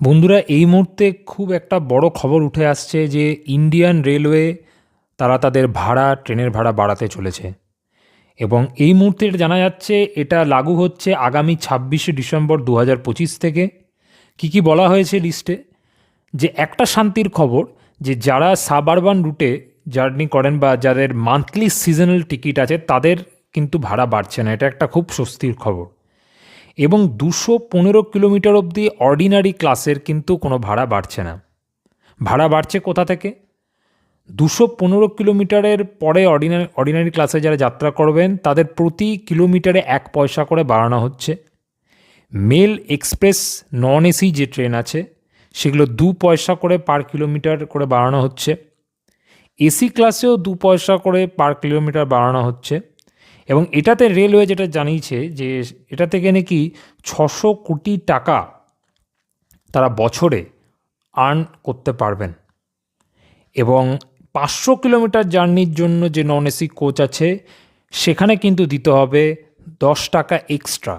বন্ধুরা, এই মুহূর্তে খুব একটা বড় খবর উঠে আসছে যে ইন্ডিয়ান রেলওয়ে তারা তাদের ভাড়া, ট্রেনের ভাড়া বাড়াতে চলেছে। এবং এই মুহূর্তে এটা জানা যাচ্ছে এটা লাগু হচ্ছে আগামী 26শে ডিসেম্বর 2025 থেকে। কি বলা হয়েছে লিস্টে, যে একটা শান্তির খবর, যে যারা সাবআরবান রুটে জার্নি করেন বা যাদের মান্থলি সিজনাল টিকিট আছে তাদের কিন্তু ভাড়া বাড়ছে না। এটা একটা খুব স্বস্তির খবর। এবং 215 কিলোমিটার অবধি অর্ডিনারি ক্লাসের কিন্তু কোনো ভাড়া বাড়ছে না। ভাড়া বাড়ছে কোথা থেকে? 215 কিলোমিটারের পরে অর্ডিনারি ক্লাসে যারা যাত্রা করবেন তাদের প্রতি কিলোমিটারে 1 পয়সা করে বাড়ানো হচ্ছে। মেল, এক্সপ্রেস, নন এসি যে ট্রেন আছে সেগুলো 2 পয়সা করে পার কিলোমিটার করে বাড়ানো হচ্ছে। এসি ক্লাসেও 2 পয়সা করে পার কিলোমিটার বাড়ানো হচ্ছে। এবং এটাতে রেলওয়ে যেটা জানিয়েছে যে এটা থেকে নাকি 600 কোটি টাকা তারা বছরে আর্ন করতে পারবেন। এবং 500 কিলোমিটার জার্নির জন্য যে নন এসি কোচ আছে সেখানে কিন্তু দিতে হবে 10 টাকা এক্সট্রা।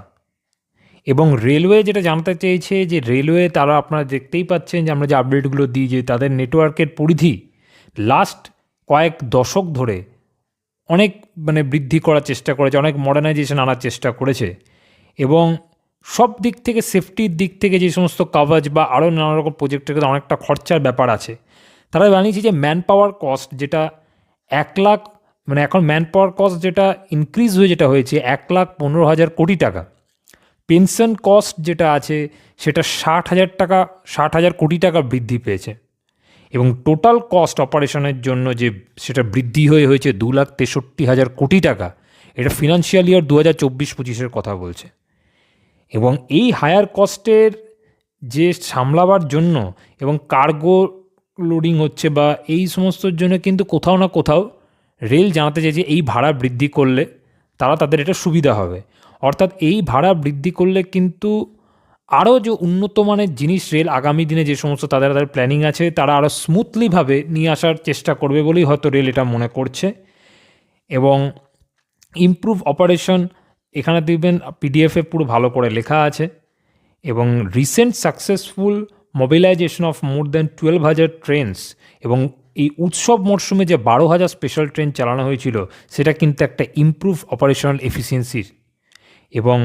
এবং রেলওয়ে যেটা জানতে চেয়েছে যে রেলওয়ে তারা, আপনারা দেখতেই পাচ্ছেন যে আমরা যে আপডেটগুলো দিই, যে তাদের নেটওয়ার্কের পরিধি লাস্ট কয়েক দশক ধরে অনেক বৃদ্ধি করার চেষ্টা করেছে, অনেক মডার্নাইজেশন আনার চেষ্টা করেছে। এবং সব দিক থেকে, সেফটির দিক থেকে যে সমস্ত কাভাজ বা আরও নানা রকম প্রজেক্টের অনেকটা খরচার ব্যাপার আছে। তারা জানিয়েছে যে ম্যান পাওয়ার কস্ট যেটা 1 লাখ, এখন ম্যান পাওয়ার কস্ট যেটা ইনক্রিজ যেটা হয়েছে 1,15,000 কোটি টাকা। পেনশন কস্ট যেটা আছে সেটা 60,000 কোটি টাকা বৃদ্ধি পেয়েছে। এবং টোটাল কস্ট অপারেশনের জন্য যে সেটা বৃদ্ধি হয়েছে 2,63,000 কোটি টাকা। এটা ফিনান্সিয়াল ইয়ার 2024-25 কথা বলছে। এবং এই হায়ার কস্টের যে সামলাবার জন্য এবং কার্গো লোডিং হচ্ছে বা এই সমস্তর জন্য কিন্তু কোথাও না কোথাও রেল জানাতে চাইছে এই ভাড়া বৃদ্ধি করলে তাদের এটা সুবিধা হবে। অর্থাৎ এই ভাড়া বৃদ্ধি করলে কিন্তু আরও যে উন্নত মানের জিনিস রেল আগামী দিনে যে সমস্ত তাদের প্ল্যানিং আছে তারা আরও স্মুথলিভাবে নিয়ে আসার চেষ্টা করবে বলেই হয়তো রেল এটা মনে করছে। এবং ইমপ্রুভ অপারেশন, এখানে দেখবেন পিডিএফে পুরো ভালো করে লেখা আছে। এবং recent successful mobilization of more than 12,000 trains, এবং এই উৎসব মরশুমে যে 12,000 স্পেশাল ট্রেন চালানো হয়েছিল সেটা কিন্তু একটা ইমপ্রুভ অপারেশনাল এফিসিয়েন্সির। এবং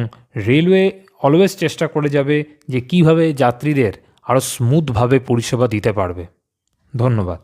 রেলওয়ে অলওয়েজ চেষ্টা করে যাবে যে কীভাবে যাত্রীদের আরও স্মুথভাবে পরিষেবা দিতে পারবে। ধন্যবাদ।